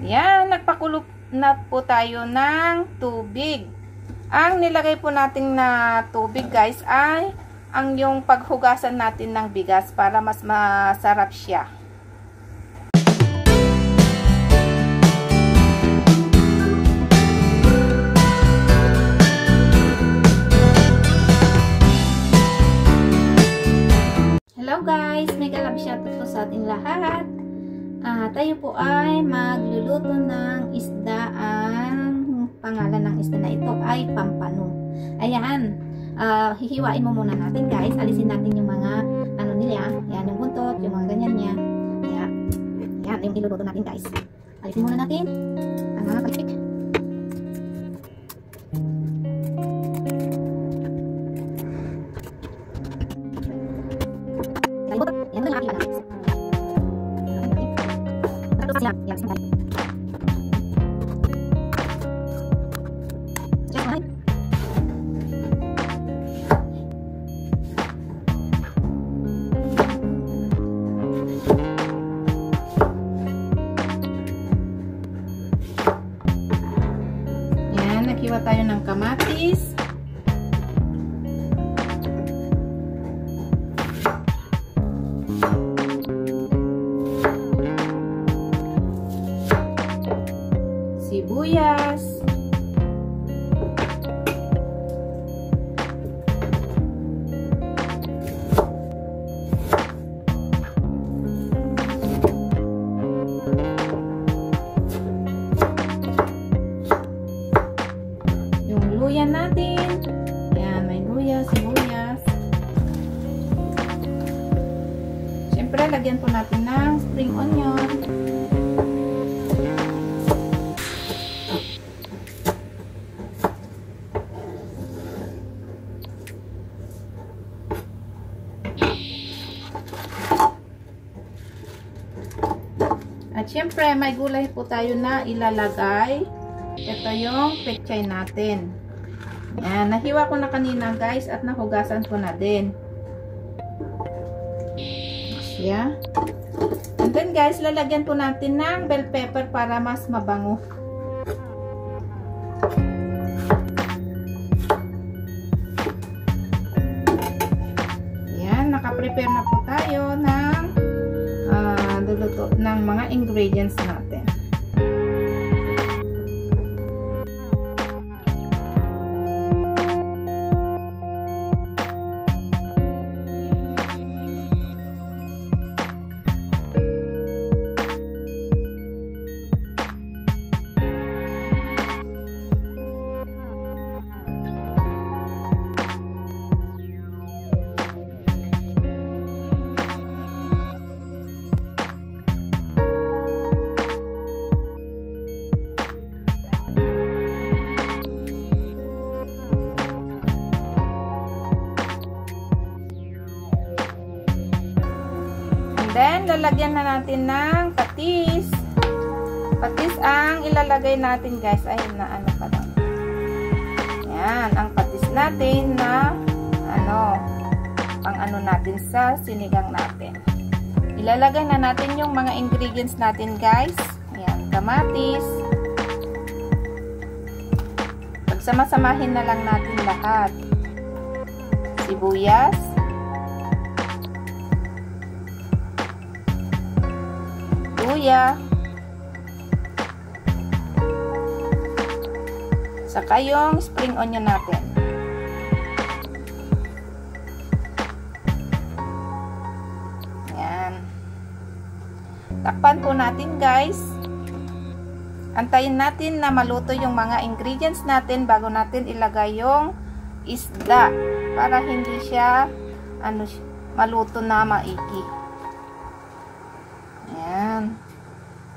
Yan, nagpakulo na po tayo ng tubig. Ang nilagay po natin na tubig guys ay ang yung paghugasan natin ng bigas para mas masarap siya. Hello guys, mega love shoutout po sa ating lahat. Tayo po ay magluluto ng isda. Ang pangalan ng isda na ito ay pampano. Ayan, hihiwain mo muna natin guys. Alisin natin yung mga ano nila. Ayan, yung buntot, yung mga ganyan niya. Ayan, yung iluluto natin guys. Alisin muna natin ang mga pagkik. Yan ang aking anak. Yan. Yan, naghiwa tayo ng kamatis. Sibuyas, yung luya natin. Yan, may luya, sibuyas. Siyempre, lagyan po natin ng spring onion. At syempre, may gulay po tayo na ilalagay. Ito yung pechay natin. Yan, nahiwa ko na kanina guys at nahugasan ko na din. Yeah. And then guys, lalagyan po natin ng bell pepper para mas mabango. Yan, nakaprepare na po tayo ng luluto ng mga ingredients natin. Then, lalagyan na natin ng patis. Patis ang ilalagay natin guys. Ay, na ano pa lang. Yan, ang patis natin na pang ano natin sa sinigang natin. Ilalagay na natin yung mga ingredients natin guys. Yan, kamatis. Pagsama-samahin na lang natin lahat. Sibuyas. Luya, saka yung spring onion natin. Yan. Takpan po natin guys. Antayin natin na maluto yung mga ingredients natin bago natin ilagay yung isda para hindi siya maluto na maigi. Ayan.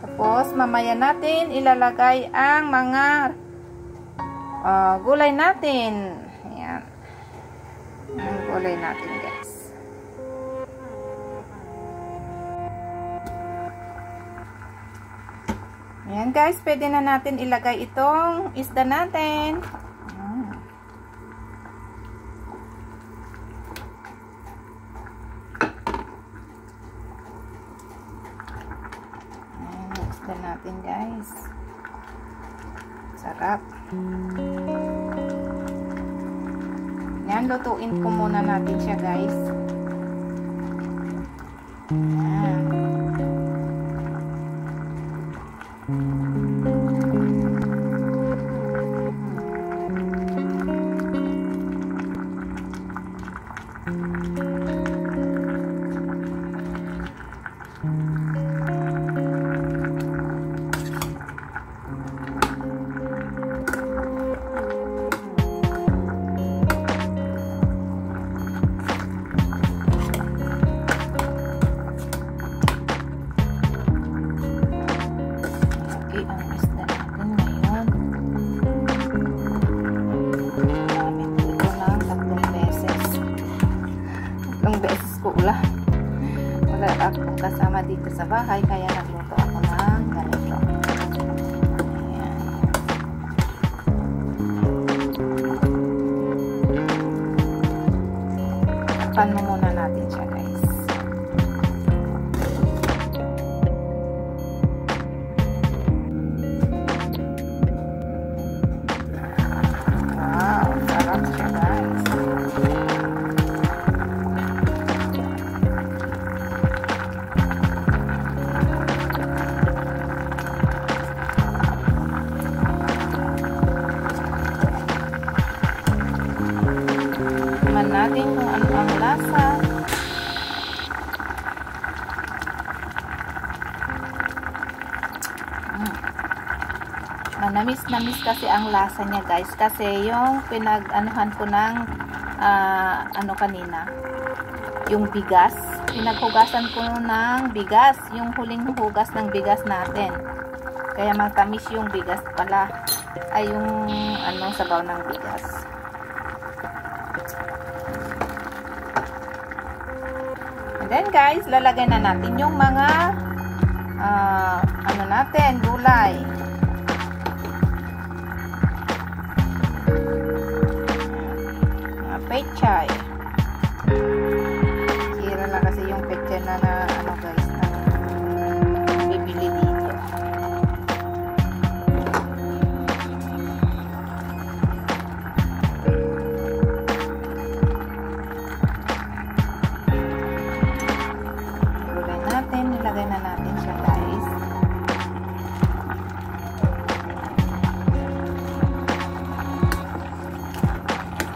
Tapos, mamaya natin ilalagay ang mga gulay natin. Ayan. Ang gulay natin, guys. Ayan, guys. Pwede na natin ilagay itong isda natin. natin guys. guys. Sarap. Yan, lutuin ko muna natin siya guys. Yan. Wala akong kasama dito sa bahay kaya nagluto ako ng ganito. Ayan. Takpan mo muna natin siya guys. Wow, sarap siya guys. Natin kung ano ang lasa. Manamis-namis kasi ang lasa niya guys, kasi yung pinag-anuhan ko ng ano kanina, yung bigas, pinaghugasan ko ng bigas, yung huling hugas ng bigas natin, kaya matamis yung bigas pala, ay yung ano, sabaw ng bigas. And then guys, lalagay na natin yung mga ano natin, gulay. Mga pechay. Sira na kasi yung pechay na ano guys, na bibili dito. Nilagay na natin siya guys.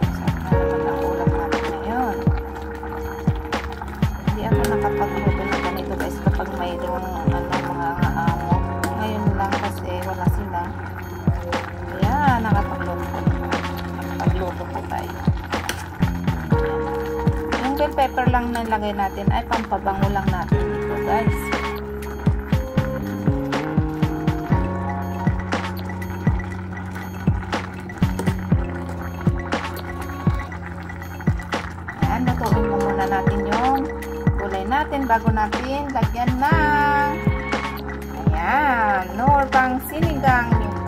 Sarap na naman ang ulam natin ngayon. Hindi ako nakapagluto na ganito guys kapag mayroong ano, mga amo. Ngayon lang kasi wala sila. Kaya nakapagluto po tayo. Yung bell pepper lang na nilagay natin ay pampabango lang natin dito guys. Ayan, lutuin mo muna natin yung gulay natin bago natin lagyan ng ayan, nor pang sinigang mix.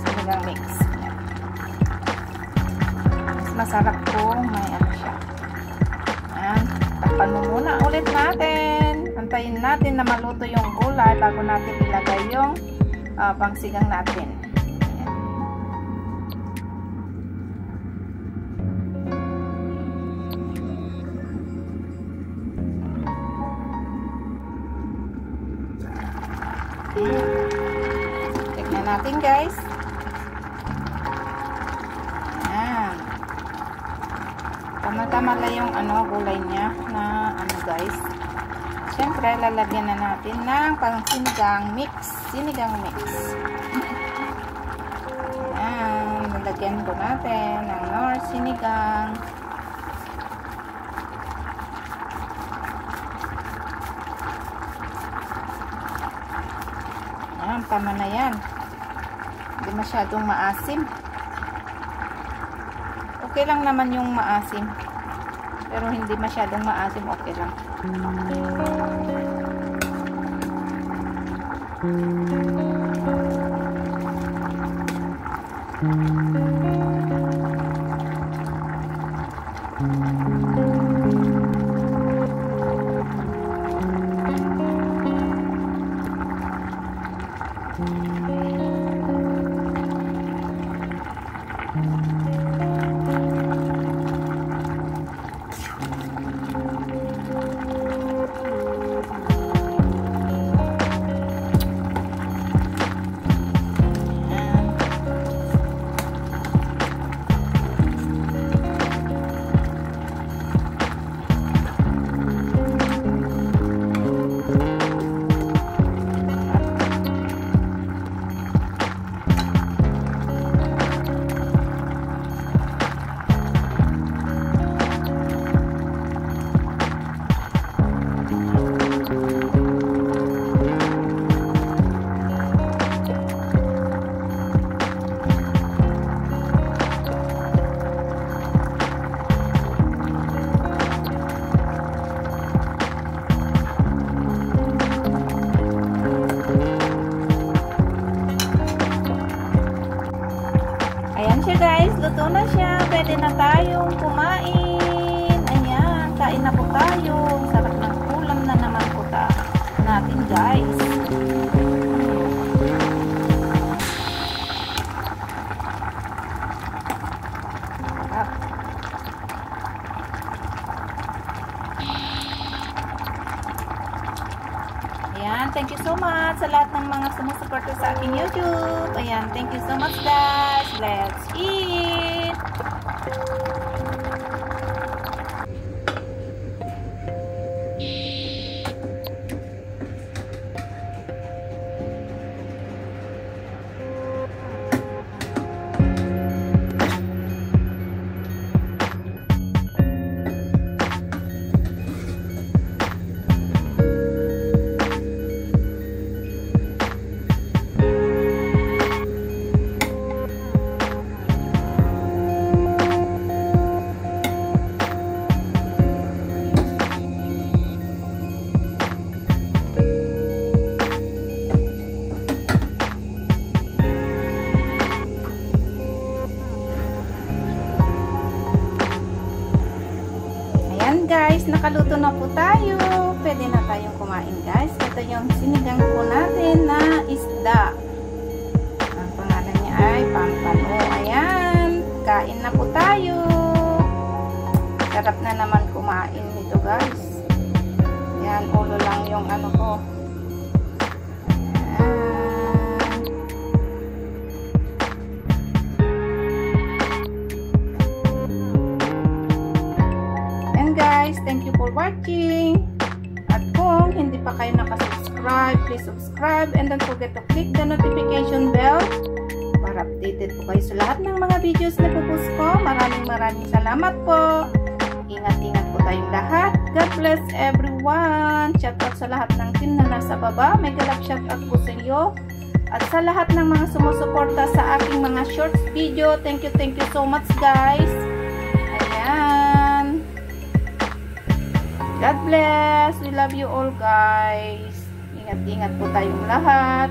Sinigang mix. Ayan. Mas masarap kung may ano siya. Ayan, takpan mo muna ulit natin. Antayin natin na maluto yung gulay bago natin ilagay yung pangsigang natin. Tignan natin guys. Ayan. Tama-tama lang yung ano, gulay niya na ano guys. Siyempre, lalagyan na natin ng pang sinigang mix. Sinigang mix. Ayan. Lalagyan po natin ng nor sinigang. Ayan, tama na yan. Hindi masyadong maasim. Okay lang naman yung maasim. Pero hindi masyadong maasim, okay lang. Ayan siya guys, luto na siya. Pwede na tayong kumain. Ayan, kain na po tayo. Sarap ng ulam na naman po natin guys. Ayan, thank you so much sa lahat ng mga sumusuporta sa aking YouTube. Ayan, thank you so much guys. Let's eat! Guys, nakaluto na po tayo. Pwede na tayong kumain guys. Ito yung sinigang po natin na isda. Ang pangalan niya ay pampano. Ayan, kain na po tayo. Sarap na naman kumain nito guys. Ayan, ulo lang yung ano ko. Guys, thank you for watching. At kung hindi pa kayo nakasubscribe, please subscribe and don't forget to click the notification bell para updated po kayo sa lahat ng mga videos na pupost ko. Maraming salamat po. Ingat-ingat po tayong lahat. God bless everyone. Shout out sa lahat ng team na nasa baba. Mega love shout out po sa iyo. At sa lahat ng mga sumusuporta sa aking mga short video. Thank you so much guys. Ayan. God bless. We love you all guys. Ingat-ingat po tayong lahat.